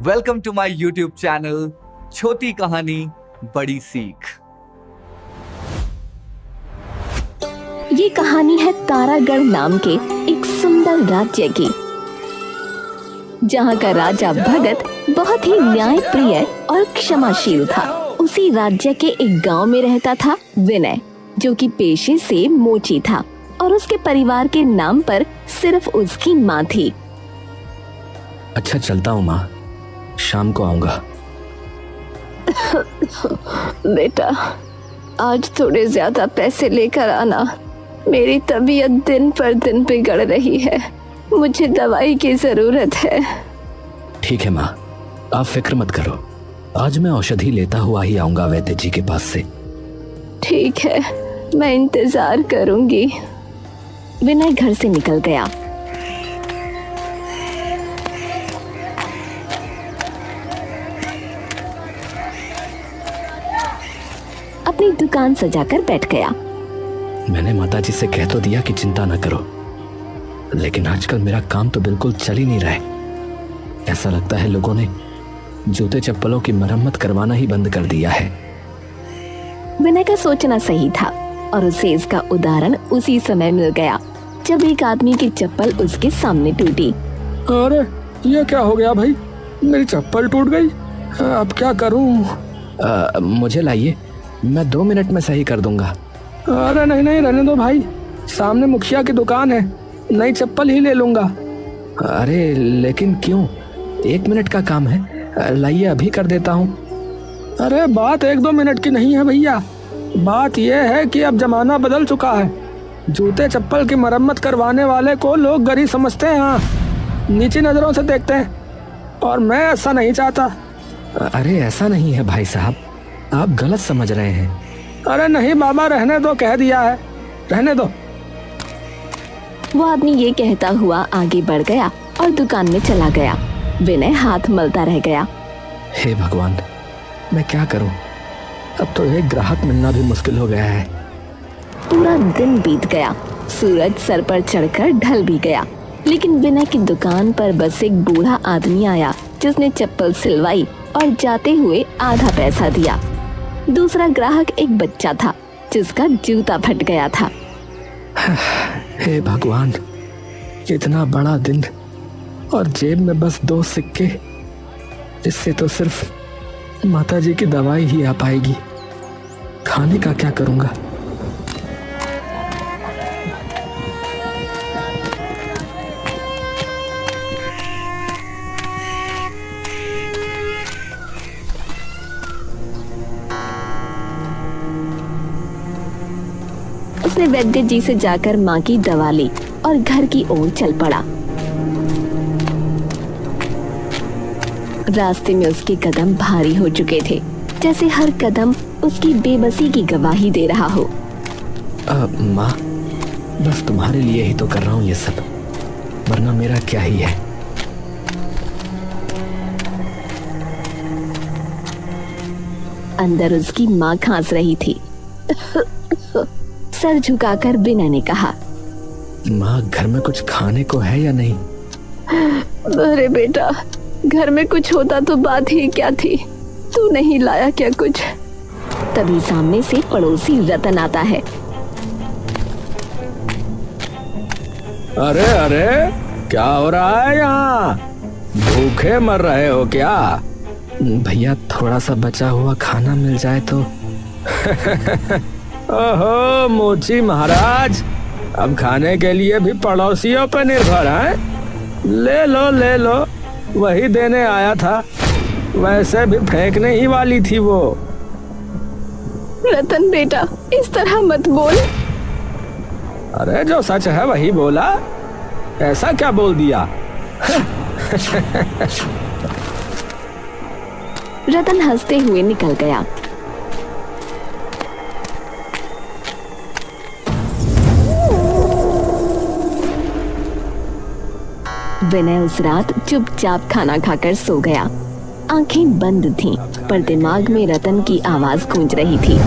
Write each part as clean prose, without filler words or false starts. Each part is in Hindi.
Welcome to my YouTube channel छोटी कहानी बड़ी सीख। ये कहानी है तारागढ़ नाम के एक सुंदर राज्य की, जहाँ का राजा भगत बहुत ही न्याय प्रिय और क्षमाशील था। उसी राज्य के एक गांव में रहता था विनय, जो कि पेशे से मोची था और उसके परिवार के नाम पर सिर्फ उसकी माँ थी। अच्छा चलता हूँ माँ, शाम को आऊंगा। बेटा, आज थोड़े ज्यादा पैसे लेकर आना। मेरी तबीयत दिन पर दिन बिगड़ रही है, मुझे दवाई की जरूरत है। ठीक है माँ, आप फिक्र मत करो, आज मैं औषधि लेता हुआ ही आऊंगा वैद्य जी के पास से। ठीक है, मैं इंतजार करूंगी। विनय घर से निकल गया। अपनी दुकान सजाकर बैठ गया। मैंने माताजी से कह तो दिया कि चिंता न करो, लेकिन आजकल मेरा काम तो बिल्कुल चल ही नहीं रहा है। ऐसा लगता है लोगों ने जूते चप्पलों की मरम्मत करवाना ही बंद कर दिया है। विनय का सोचना सही था और उसे इसका उदाहरण उसी समय मिल गया जब एक आदमी की चप्पल उसके सामने टूटी। अरे ये क्या हो गया भाई, मेरी चप्पल टूट गई, अब क्या करूं? मुझे लाइए, मैं 2 मिनट में सही कर दूंगा। अरे नहीं नहीं, रहने दो भाई, सामने मुखिया की दुकान है, नई चप्पल ही ले लूंगा। अरे लेकिन क्यों, 1 मिनट का काम है, लाइए अभी कर देता हूँ। अरे बात 1-2 मिनट की नहीं है भैया, बात यह है कि अब जमाना बदल चुका है। जूते चप्पल की मरम्मत करवाने वाले को लोग गरीब समझते हैं, हाँ, नीची नजरों से देखते हैं, और मैं ऐसा नहीं चाहता। अरे ऐसा नहीं है भाई साहब, आप गलत समझ रहे हैं। अरे नहीं बाबा, रहने दो, कह दिया है, रहने दो। वो आदमी ये कहता हुआ आगे बढ़ गया और दुकान में चला गया। विनय हाथ मलता रह गया। हे भगवान, मैं क्या करूं? अब तो एक ग्राहक मिलना भी मुश्किल हो गया है। पूरा दिन बीत गया, सूरज सर पर चढ़कर ढल भी गया, लेकिन विनय की दुकान पर बस एक बूढ़ा आदमी आया जिसने चप्पल सिलवाई और जाते हुए आधा पैसा दिया। दूसरा ग्राहक एक बच्चा था जिसका जूता फट गया था। हे भगवान, इतना बड़ा दिन और जेब में बस 2 सिक्के, इससे तो सिर्फ माताजी की दवाई ही आ पाएगी। खाने का क्या करूंगा? उसने वैद्य जी से जाकर माँ की दवा ली और घर की ओर चल पड़ा। रास्ते में उसके कदम भारी हो चुके थे, जैसे हर कदम उसकी बेबसी की गवाही दे रहा हो। माँ, बस तुम्हारे लिए ही तो कर रहा हूँ ये सब, वरना मेरा क्या ही है। अंदर उसकी माँ खांस रही थी। सर झुकाकर विनय ने कहा, माँ, घर में कुछ खाने को है या नहीं? अरे बेटा, घर में कुछ होता तो बात ही क्या थी, तू नहीं लाया क्या कुछ? तभी सामने से पड़ोसी रतन आता है। अरे अरे, क्या हो रहा है यहाँ? भूखे मर रहे हो क्या? भैया, थोड़ा सा बचा हुआ खाना मिल जाए तो। ओहो मोची महाराज, अब खाने के लिए भी पड़ोसियों पर निर्भर है। ले लो ले लो, वही देने आया था, वैसे भी फेंकने ही वाली थी वो। रतन बेटा, इस तरह मत बोल। अरे जो सच है वही बोला, ऐसा क्या बोल दिया? रतन हंसते हुए निकल गया। विनय उस रात चुपचाप खाना खाकर सो गया। आंखें बंद थीं, पर दिमाग में रतन की आवाज गूंज रही थी।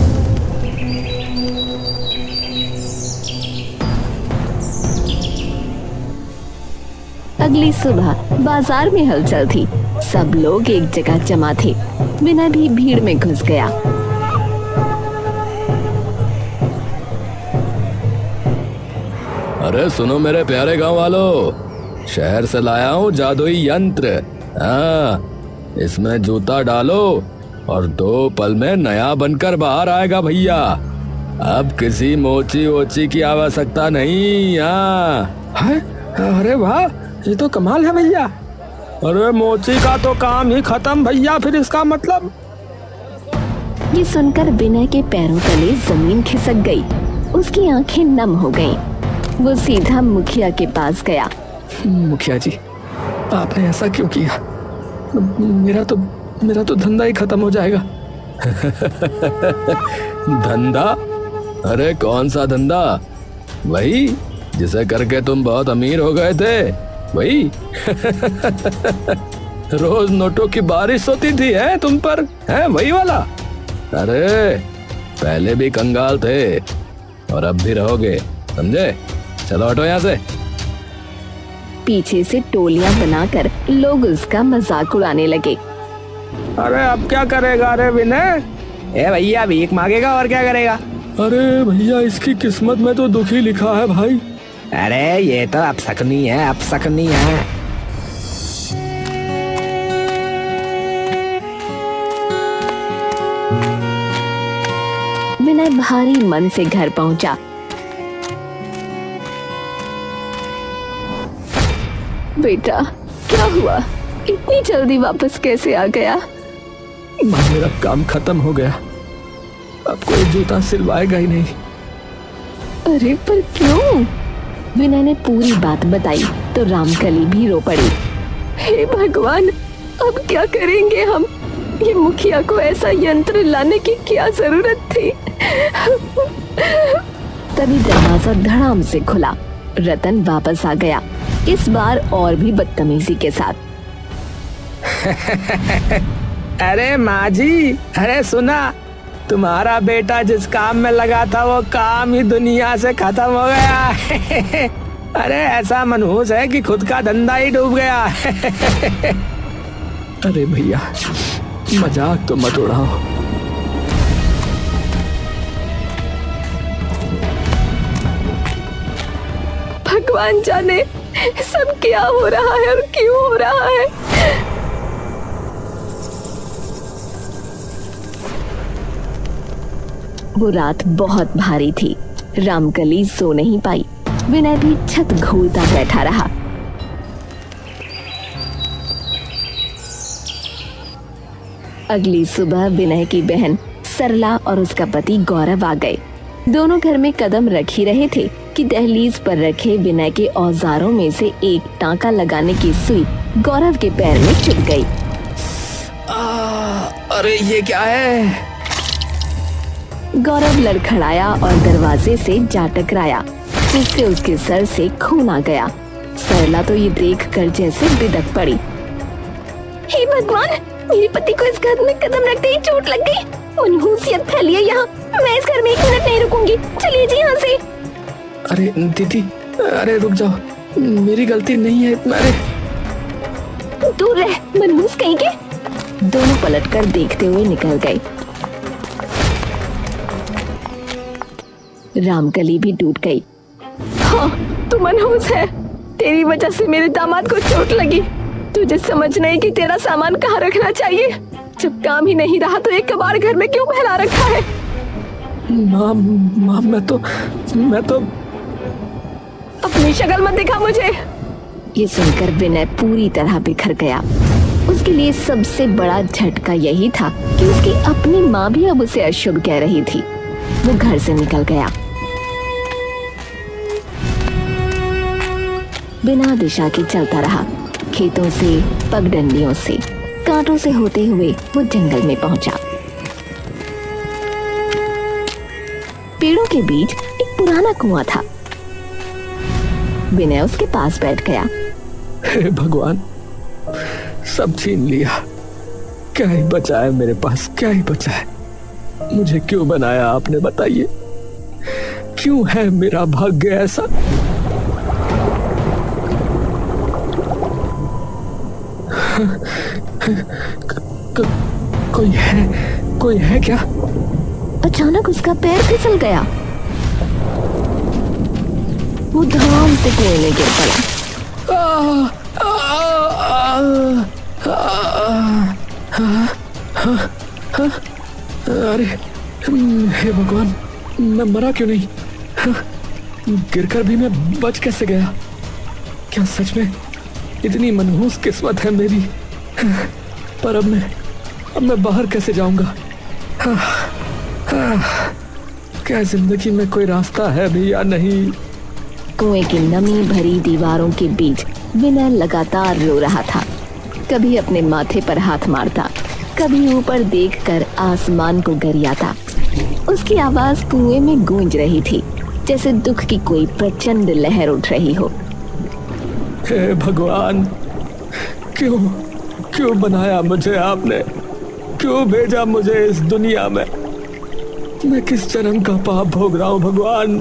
अगली सुबह बाजार में हलचल थी। सब लोग एक जगह जमा थे। विनय भी भीड़ में घुस गया। अरे सुनो मेरे प्यारे गांव वालों, शहर से लाया हूँ जादुई यंत्र। हाँ, इसमें जूता डालो और 2 पल में नया बनकर बाहर आएगा भैया। अब किसी मोची वोची की आवश्यकता नहीं। हाँ, अरे वाह, ये तो कमाल है भैया। अरे मोची का तो काम ही खत्म भैया, फिर इसका मतलब। ये सुनकर विनय के पैरों तले जमीन खिसक गई। उसकी आंखें नम हो गईं। वो सीधा मुखिया के पास गया। मुखिया जी, आपने ऐसा क्यों किया? मेरा तो धंधा ही खत्म हो जाएगा। धंधा? अरे कौन सा धंधा? वही जिसे करके तुम बहुत अमीर हो गए थे, वही। रोज नोटों की बारिश होती थी है तुम पर, है वही वाला। अरे पहले भी कंगाल थे और अब भी रहोगे, समझे? चलो हटो यहाँ से। पीछे से टोलियां बनाकर लोग उसका मजाक उड़ाने लगे। अरे अब क्या करेगा रे विनय? ए भैया, भीख मांगेगा और क्या करेगा? अरे भैया, इसकी किस्मत में तो दुखी लिखा है भाई। अरे ये तो अपशकुनी है, अपशकुनी है। विनय भारी मन से घर पहुंचा। बेटा, क्या हुआ? इतनी जल्दी वापस कैसे आ गया? माँ, मेरा काम खत्म हो गया। अब कोई जूता सिलवाएगा ही नहीं। अरे पर क्यों? विनय ने पूरी बात बताई तो रामकली भी रो पड़ी। हे भगवान, अब क्या करेंगे हम? ये मुखिया को ऐसा यंत्र लाने की क्या जरूरत थी? तभी दरवाजा धड़ाम से खुला। रतन वापस आ गया, इस बार और भी बदतमीजी के साथ। अरे माँ जी, अरे सुना, तुम्हारा बेटा जिस काम में लगा था वो काम ही दुनिया से खत्म हो गया। अरे ऐसा मनहूस है कि खुद का धंधा ही डूब गया। अरे भैया, मजाक तो मत उड़ाओ। भगवान जाने सब क्या हो रहा है और क्यों हो रहा है। वो रात बहुत भारी थी। रामकली सो नहीं पाई। विनय भी छत घूरता बैठा रहा। अगली सुबह विनय की बहन सरला और उसका पति गौरव आ गए। दोनों घर में कदम रख ही रहे थे कि दहलीज पर रखे विनय के औजारों में से एक टांका लगाने की सुई गौरव के पैर में चुभ गई। अरे ये क्या है? गौरव लड़खड़ाया और दरवाजे से जा टकराया, जिससे उसके सर से खून आ गया। सरला तो ये देख कर जैसे बिदक पड़ी। हे भगवान, मेरे पति को इस घर में कदम रखते ही चोट लग गई। मनहूसियत फैली है यहाँ। मैं इस घर में 1 मिनट नहीं रुकूंगी। चलिए जी यहाँ से। अरे दीदी, अरे रुक जाओ, मेरी गलती नहीं है। अरे दूर रह, मनहूस कहीं के। दोनों पलटकर देखते हुए निकल गए। रामकली भी टूट गई। हाँ, तू मनहूस है। तेरी वजह से मेरे दामाद को चोट लगी। तुझे समझ नहीं कि तेरा सामान कहाँ रखना चाहिए। जब काम ही नहीं रहा तो एक कबाड़ घर में क्यों फैला रखा है? माँ, मैं तो अपनी शक्ल मत दिखा मुझे। ये सुनकर विनय पूरी तरह बिखर गया। उसके लिए सबसे बड़ा झटका यही था कि उसकी अपनी माँ भी अब उसे अशुभ कह रही थी। वो घर से निकल गया। बिना दिशा के चलता रहा। खेतों से, पगडंडियों से, कांटों से होते हुए वो जंगल में पहुंचा। पेड़ों के बीच एक पुराना कुआं था। विनय उसके पास बैठ गया। हे भगवान, सब छीन लिया। क्या ही बचा है मेरे पास? क्या ही बचा है? मुझे क्यों बनाया आपने, बताइए? क्यों है मेरा भाग्य ऐसा? कोई है क्या? अचानक उसका पैर फिसल गया। वो धड़ाम से कुएं में गिर पड़ा। अरे हे भगवान, मैं मरा क्यों नहीं? गिरकर भी मैं बच कैसे गया? क्या सच में इतनी मनहूस किस्मत है मेरी? पर अब मैं बाहर कैसे जाऊंगा? क्या जिंदगी में कोई रास्ता है भी या नहीं? कुएं की नमी भरी दीवारों के बीच विनय लगातार रो रहा था। कभी अपने माथे पर हाथ मारता, कभी ऊपर देखकर आसमान को गरियाता। उसकी आवाज कुएं में गूंज रही थी, जैसे दुख की कोई प्रचंड लहर उठ रही हो। हे भगवान, क्यों बनाया मुझे आपने? क्यों भेजा मुझे इस दुनिया में? मैं किस जन्म का पाप भोग रहा हूँ भगवान?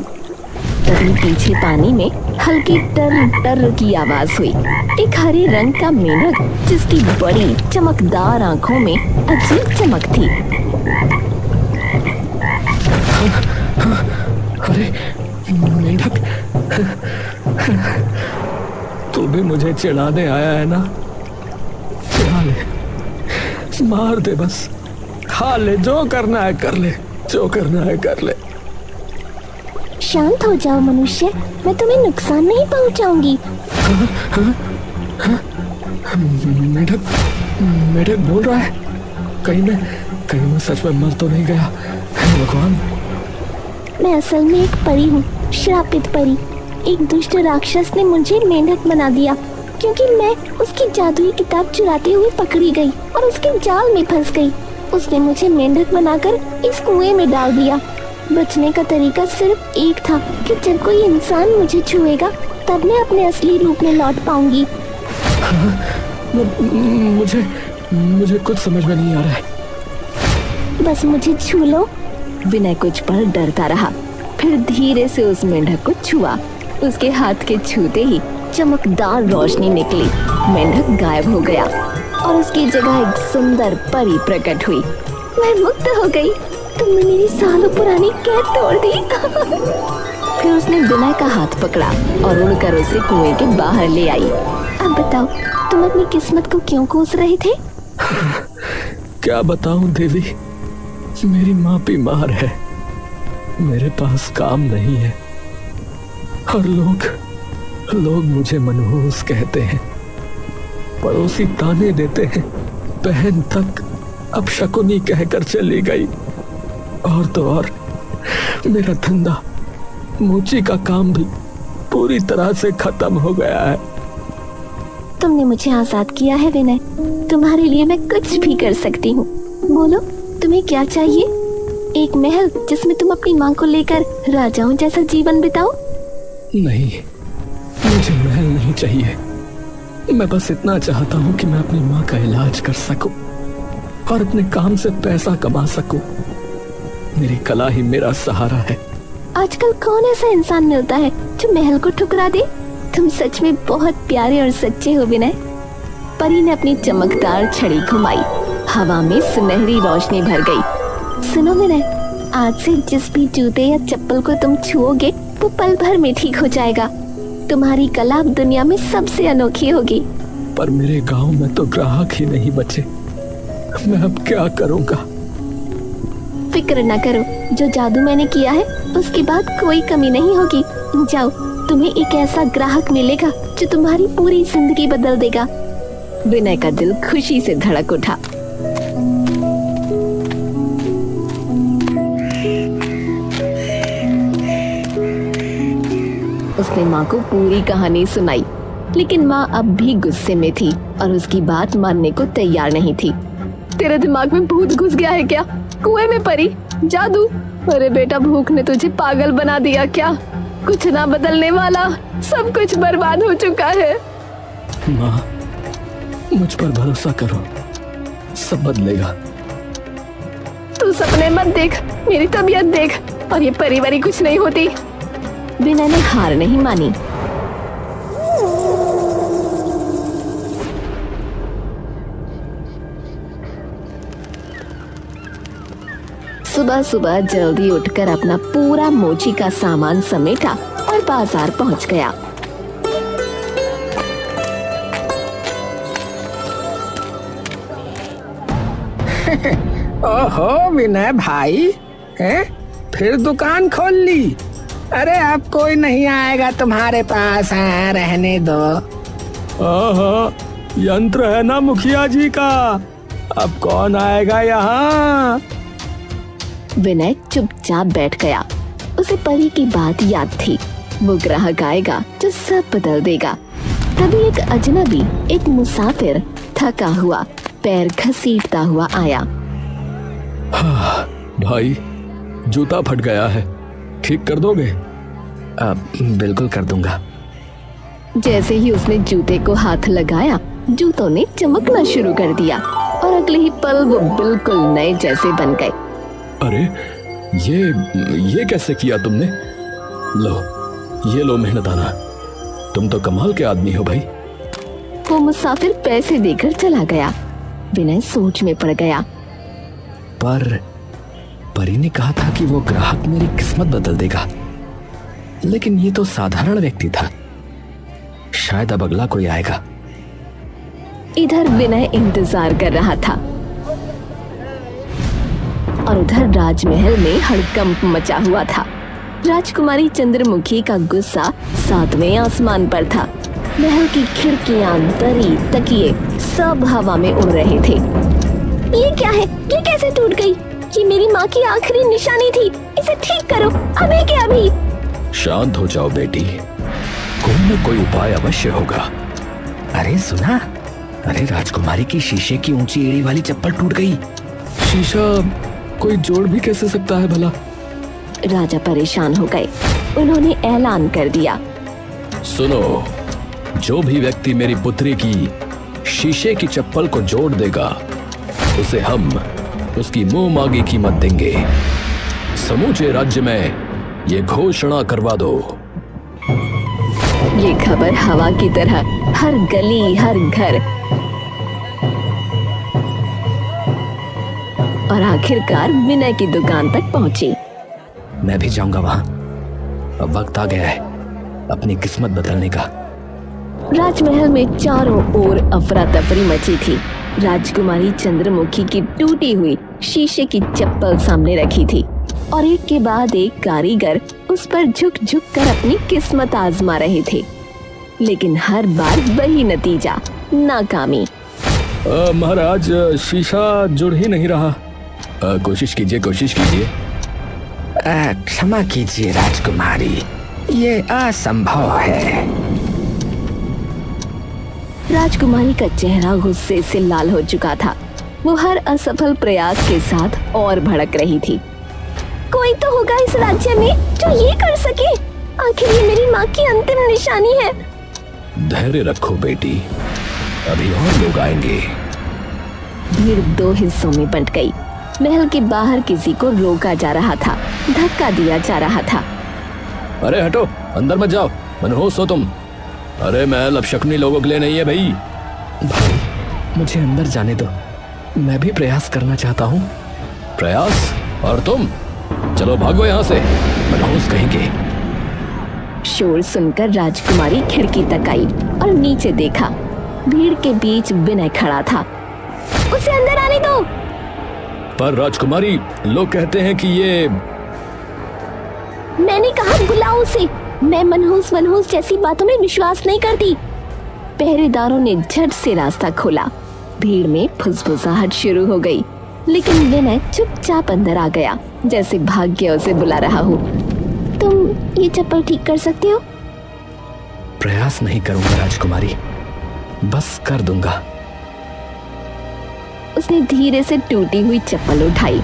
तभी पीछे पानी में हल्की टर टर की आवाज हुई। एक हरे रंग का मेंढक, जिसकी बड़ी चमकदार आंखों में अजीब चमक थी। अरे मेंढक, तू भी मुझे चिढ़ाने आया है ना? चिढ़ा ले, मार दे, बस खा ले, जो करना है कर ले, जो करना है कर ले। शांत हो जाओ मनुष्य, मैं तुम्हें नुकसान नहीं पहुंचाऊंगी। मेढक बोल रहा है। कहीं मैं सच में मर तो नहीं गया? हे भगवान, मैं असल में एक परी हूँ, श्रापित परी। एक दुष्ट राक्षस ने मुझे मेंढक बना दिया, क्योंकि मैं उसकी जादुई किताब चुराते हुए पकड़ी गई और उसके जाल में फंस गई। उसने मुझे मेंढक बनाकर इस कुएं में डाल दिया। बचने का तरीका सिर्फ एक था कि जब कोई इंसान मुझे छुएगा तब मैं अपने असली रूप में लौट पाऊंगी। मुझे कुछ समझ में नहीं आ रहा है। बस मुझे छू लो। विनय कुछ पल डरता रहा, फिर धीरे से उस मेंढक को छुआ। उसके हाथ के छूते ही चमकदार रोशनी निकली, मेंढक गायब हो गया और उसकी जगह एक सुंदर परी प्रकट हुई। मैं मुक्त हो गई। तुमने मेरी सालों पुरानी कैद तोड़ दी। फिर उसने विनय का हाथ पकड़ा और उड़कर उसे कुएं के बाहर ले आई। अब बताओ, तुम अपनी किस्मत को क्यों कोस रहे थे? क्या बताऊं देवी, मेरी माँ बीमार है, मेरे पास काम नहीं है और लोग मुझे मनहूस कहते हैं। पड़ोसी ताने देते हैं, बहन तक अपशकुनी कहकर चली गई। और तो और मेरा धंधा, मूची का काम भी पूरी तरह से खत्म हो गया है। तुमने मुझे आजाद किया है विनय, तुम्हारे लिए मैं कुछ भी कर सकती हूँ। बोलो, तुम्हें क्या चाहिए? एक महल जिसमें तुम अपनी माँ को लेकर राजाओं जैसा जीवन बिताओ? नहीं, मुझे महल नहीं चाहिए। मैं बस इतना चाहता हूँ कि मैं अपनी माँ का इलाज कर सकूं और अपने काम से पैसा कमा सकूं। मेरी कला ही मेरा सहारा है। आजकल कौन ऐसा इंसान मिलता है जो महल को ठुकरा दे? तुम सच में बहुत प्यारे और सच्चे हो विनय। परी ने अपनी चमकदार छड़ी घुमाई, हवा में सुनहरी रोशनी भर गई। सुनो विनय, आज से जिस भी जूते या चप्पल को तुम छुओगे वो पल भर में ठीक हो जाएगा। तुम्हारी कला अब दुनिया में सबसे अनोखी होगी। पर मेरे गांव में तो ग्राहक ही नहीं बचे, मैं अब क्या करूंगा? फिक्र न करो, जो जादू मैंने किया है उसके बाद कोई कमी नहीं होगी। जाओ, तुम्हें एक ऐसा ग्राहक मिलेगा जो तुम्हारी पूरी जिंदगी बदल देगा। विनय का दिल खुशी से धड़क उठा। उसने माँ को पूरी कहानी सुनाई, लेकिन माँ अब भी गुस्से में थी और उसकी बात मानने को तैयार नहीं थी। तेरे दिमाग में भूत घुस गया है क्या? कुएं में परी, जादू? अरे बेटा, भूख ने तुझे पागल बना दिया क्या? कुछ ना बदलने वाला, सब कुछ बर्बाद हो चुका है। माँ, मुझ पर भरोसा करो, सब बदलेगा। तू सपने मत देख, मेरी तबीयत देख, और ये परी कुछ नहीं होती। विनय ने हार नहीं मानी। सुबह सुबह जल्दी उठकर अपना पूरा मोची का सामान समेटा और बाजार पहुंच गया। ओहो विनय भाई, हैं? फिर दुकान खोल ली? अरे अब कोई नहीं आएगा तुम्हारे पास, है रहने दो। यंत्र है ना मुखिया जी का, अब कौन आएगा यहाँ? विनय चुपचाप बैठ गया। उसे परी की बात याद थी, वो ग्राहक आएगा जो सब बदल देगा। तभी एक अजनबी, एक मुसाफिर थका हुआ पैर घसीटता हुआ आया। भाई जूता फट गया है, ठीक कर दोगे? बिल्कुल कर दूंगा। जैसे ही उसने जूते को हाथ लगाया, जूतों ने चमकना शुरू कर दिया और अगले ही पल वो बिल्कुल नए जैसे बन गए। अरे ये कैसे किया तुमने? ये लो मेहनताना, तुम तो कमाल के आदमी हो भाई। वो मुसाफिर पैसे देकर चला गया। विनय सोच में पड़ गया। पर परी ने कहा था कि वो ग्राहक मेरी किस्मत बदल देगा, लेकिन ये तो साधारण व्यक्ति था। शायद अब अगला कोई आएगा। इधर विनय इंतजार कर रहा था और उधर राजमहल में हड़कंप मचा हुआ था। राजकुमारी चंद्रमुखी का गुस्सा 7वें आसमान पर था। महल की खिड़कियां, दरी, तकिए सब हवा में उड़ रहे थे। ये क्या है? ये कैसे टूट गई? ये मेरी माँ की आखिरी निशानी थी, इसे ठीक करो अभी के अभी। शांत हो जाओ बेटी, कोई न कोई उपाय अवश्य होगा। अरे सुना, अरे राजकुमारी की शीशे की ऊंची एड़ी वाली चप्पल टूट गई। शीशा कोई जोड़ भी कैसे सकता है भला? राजा परेशान हो गए। उन्होंने ऐलान कर दिया, सुनो, जो भी व्यक्ति मेरी पुत्री की शीशे की चप्पल को जोड़ देगा, उसे हम उसकी मुंह मांगी कीमत देंगे। समूचे राज्य में ये घोषणा करवा दो। ये खबर हवा की तरह हर गली, हर घर और आखिरकार विनय की दुकान तक पहुंची। मैं भी जाऊंगा वहां, अब वक्त आ गया है अपनी किस्मत बदलने का। राजमहल में चारों ओर अफरा तफरी मची थी। राजकुमारी चंद्रमुखी की टूटी हुई शीशे की चप्पल सामने रखी थी और एक के बाद एक कारीगर उस पर झुक झुक कर अपनी किस्मत आजमा रहे थे, लेकिन हर बार वही नतीजा, नाकामी। महाराज, शीशा जुड़ ही नहीं रहा। कोशिश कीजिए, कोशिश कीजिए। क्षमा कीजिए राजकुमारी, ये असंभव है। राजकुमारी का चेहरा गुस्से से लाल हो चुका था। वो हर असफल प्रयास के साथ और भड़क रही थी। कोई तो होगा इस राज्य में जो ये कर सके। आखिर ये मेरी माँ की अंतिम निशानी है। धैर्य रखो बेटी, अभी और लोग आएंगे। भीड़ 2 हिस्सों में बंट गई। महल के बाहर किसी को रोका जा रहा था, धक्का दिया जा रहा था। अरे हटो, अंदर मत जाओ, मनहूस हो तुम। अरे महल अब शकुनी लोगों के लिए नहीं है भाई। भाई मुझे अंदर जाने दो, मैं भी प्रयास करना चाहता हूँ। प्रयास? और तुम? चलो भागो यहाँ से, मनहूस कहेंगे। शोर सुनकर राजकुमारी खिड़की तक आई और नीचे देखा। भीड़ के बीच विनय खड़ा था। उसे अंदर आने दो। पर राजकुमारी, लोग कहते हैं कि ये... मैंने कहा बुलाओ उसे। मैं मनहूस जैसी बातों में विश्वास नहीं करती। पहरेदारों ने झट से रास्ता खोला। भीड़ में फुसफुसाहट शुरू हो गई, लेकिन विनय चुपचाप अंदर आ गया, जैसे भाग्य उसे बुला रहा हो। तुम ये चप्पल ठीक कर सकते हो? प्रयास नहीं करूंगा राजकुमारी, बस कर दूंगा। उसने धीरे से टूटी हुई चप्पल उठाई।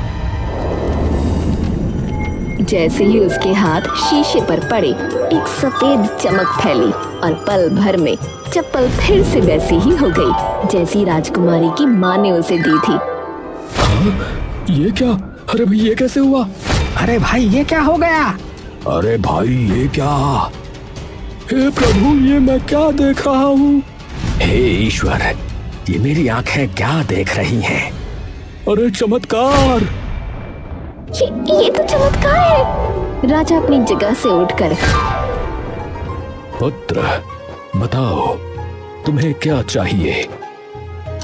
जैसे ही उसके हाथ शीशे पर पड़े, एक सफेद चमक फैली और पल भर में चप्पल फिर से वैसी ही हो गई जैसी राजकुमारी की माँ ने उसे दी थी। ये क्या? अरे भाई ये कैसे हुआ? अरे भाई ये क्या हो गया? अरे भाई ये क्या? हे प्रभु, ये मैं क्या देख रहा हूँ? हे ईश्वर, ये मेरी आंखें क्या देख रही हैं? अरे चमत्कार! ये तो चमत्कार है। राजा अपनी जगह से उठकर, पुत्र, बताओ तुम्हें क्या चाहिए?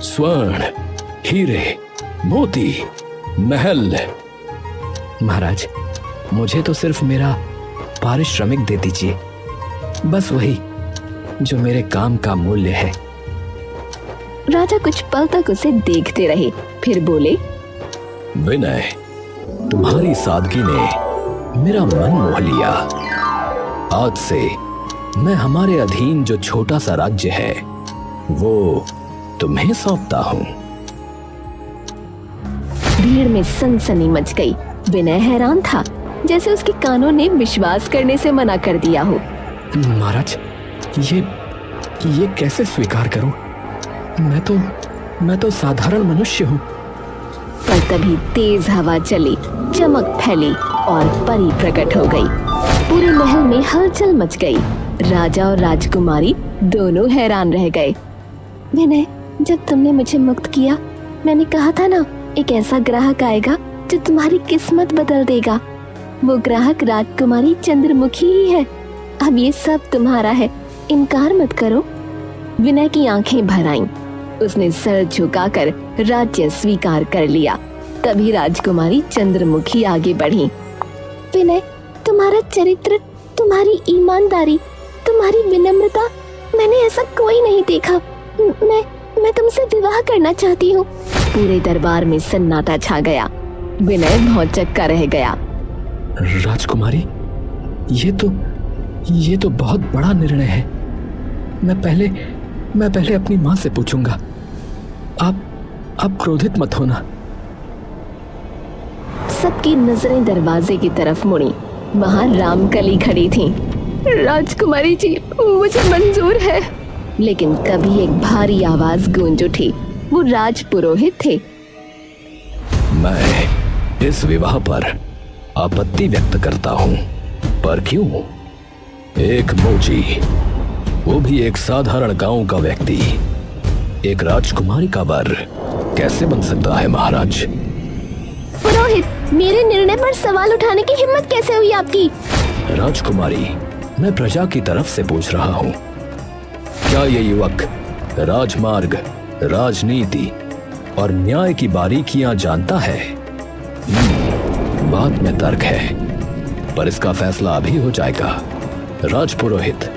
स्वर्ण, हीरे, मोती, महल? महाराज, मुझे तो सिर्फ मेरा पारिश्रमिक दे दीजिए, बस वही जो मेरे काम का मूल्य है। राजा कुछ पल तक उसे देखते रहे, फिर बोले, विनय, तुम्हारी सादगी ने मेरा मन मोह लिया। आज से मैं हमारे अधीन जो छोटा सा राज्य है वो तुम्हें सौंपता हूँ। भीड़ में सनसनी मच गई। विनय हैरान था, जैसे उसके कानों ने विश्वास करने से मना कर दिया हो। महाराज, ये कैसे स्वीकार करूं? मैं तो साधारण मनुष्य हूँ। पर तभी तेज हवा चली, चमक फैली और परी प्रकट हो गई। पूरे महल में हलचल मच गई। राजा और राजकुमारी दोनों हैरान रह गए। विनय, जब तुमने मुझे मुक्त किया, मैंने कहा था ना, एक ऐसा ग्राहक आएगा जो तुम्हारी किस्मत बदल देगा। वो ग्राहक राजकुमारी चंद्रमुखी ही है। अब ये सब तुम्हारा है, इनकार मत करो। विनय की आंखें भर आईं। उसने सर झुकाकर राज्य स्वीकार कर लिया। तभी राजकुमारी चंद्रमुखी आगे बढ़ी। विनय, तुम्हारा चरित्र, तुम्हारी ईमानदारी, तुम्हारी विनम्रता, मैंने ऐसा कोई नहीं देखा। मैं तुमसे विवाह करना चाहती हूँ। पूरे दरबार में सन्नाटा छा गया। विनय भौंचक्का रह गया। राजकुमारी, ये तो बहुत बड़ा निर्णय है। मैं पहले अपनी माँ से पूछूंगा। आप क्रोधित मत होना। सबकी नजरें दरवाजे की तरफ मुड़ी। वहाँ रामकली खड़ी थी। राजकुमारी जी, मुझे मंजूर है। लेकिन तभी एक भारी आवाज गूंज उठी। वो राजपुरोहित थे। मैं इस विवाह पर आपत्ति व्यक्त करता हूँ। पर क्यों? एक मोची, वो भी एक साधारण गांव का व्यक्ति, एक राजकुमारी का वर कैसे बन सकता है महाराज? पुरोहित, मेरे निर्णय पर सवाल उठाने की हिम्मत कैसे हुई आपकी? राजकुमारी, मैं प्रजा की तरफ से पूछ रहा हूँ। क्या ये युवक राजमार्ग, राजनीति और न्याय की बारीकियां जानता है? बात में तर्क है, पर इसका फैसला अभी हो जाएगा। राजपुरोहित,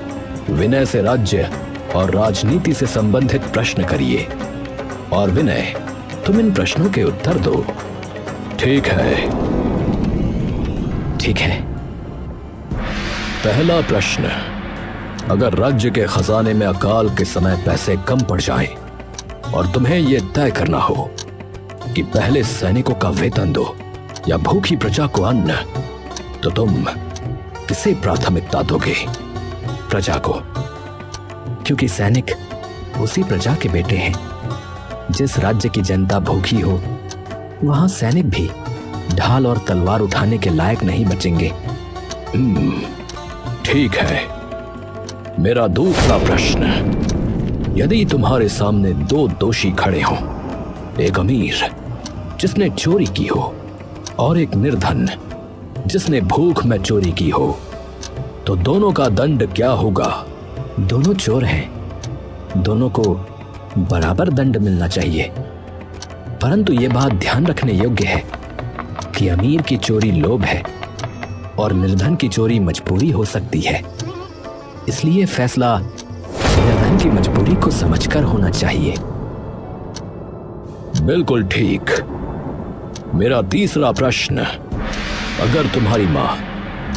विनय से राज्य और राजनीति से संबंधित प्रश्न करिए, और विनय, तुम इन प्रश्नों के उत्तर दो। ठीक है? ठीक है। पहला प्रश्न, अगर राज्य के खजाने में अकाल के समय पैसे कम पड़ जाएं और तुम्हें यह तय करना हो कि पहले सैनिकों का वेतन दो या भूखी प्रजा को अन्न, तो तुम किसे प्राथमिकता दोगे? प्रजा को, क्योंकि सैनिक उसी प्रजा के बेटे हैं। जिस राज्य की जनता भूखी हो, वहां सैनिक भी ढाल और तलवार उठाने के लायक नहीं बचेंगे। ठीक है। मेरा दूसरा प्रश्न, यदि तुम्हारे सामने दो दोषी खड़े हों, एक अमीर जिसने चोरी की हो और एक निर्धन जिसने भूख में चोरी की हो, तो दोनों का दंड क्या होगा? दोनों चोर हैं, दोनों को बराबर दंड मिलना चाहिए। परंतु यह बात ध्यान रखने योग्य है कि अमीर की चोरी लोभ है और निर्धन की चोरी मजबूरी हो सकती है। इसलिए फैसला निर्धन की मजबूरी को समझकर होना चाहिए। बिल्कुल ठीक। मेरा तीसरा प्रश्न, अगर तुम्हारी मां,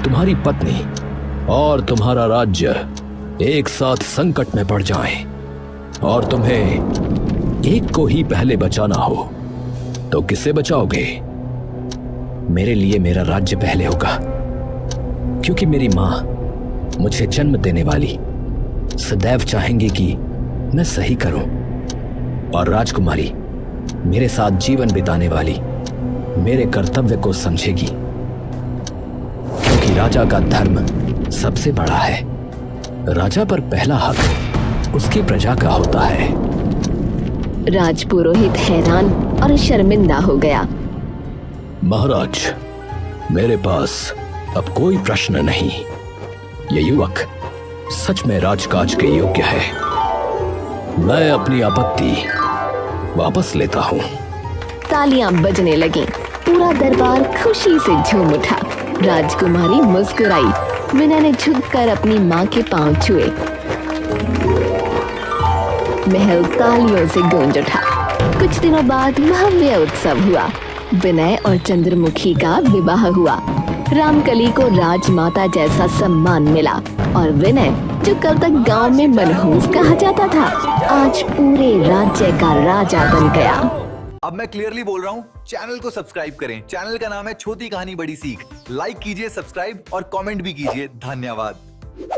तुम्हारी पत्नी और तुम्हारा राज्य एक साथ संकट में पड़ जाएं और तुम्हें एक को ही पहले बचाना हो, तो किसे बचाओगे? मेरे लिए मेरा राज्य पहले होगा, क्योंकि मेरी मां, मुझे जन्म देने वाली, सदैव चाहेंगी कि मैं सही करूं, और राजकुमारी, मेरे साथ जीवन बिताने वाली, मेरे कर्तव्य को समझेगी, क्योंकि राजा का धर्म सबसे बड़ा है। राजा पर पहला हक उसकी प्रजा का होता है। राजपुरोहित हैरान और शर्मिंदा हो गया। महाराज, मेरे पास अब कोई प्रश्न नहीं। ये युवक सच में राजकाज के योग्य है। मैं अपनी आपत्ति वापस लेता हूँ। तालियां बजने लगी। पूरा दरबार खुशी से झूम उठा। राजकुमारी मुस्कुराई। विनय ने झुककर अपनी माँ के पांव छुए। महल तालियों से गूंज उठा। कुछ दिनों बाद भव्य उत्सव हुआ। विनय और चंद्रमुखी का विवाह हुआ। रामकली को राजमाता जैसा सम्मान मिला और विनय, जो कल तक गांव में मनहूस कहा जाता था, आज पूरे राज्य का राजा बन गया। अब मैं क्लियरली बोल रहा हूँ, चैनल को सब्सक्राइब करें। चैनल का नाम है छोटी कहानी बड़ी सीख। लाइक कीजिए, सब्सक्राइब और कमेंट भी कीजिए। धन्यवाद।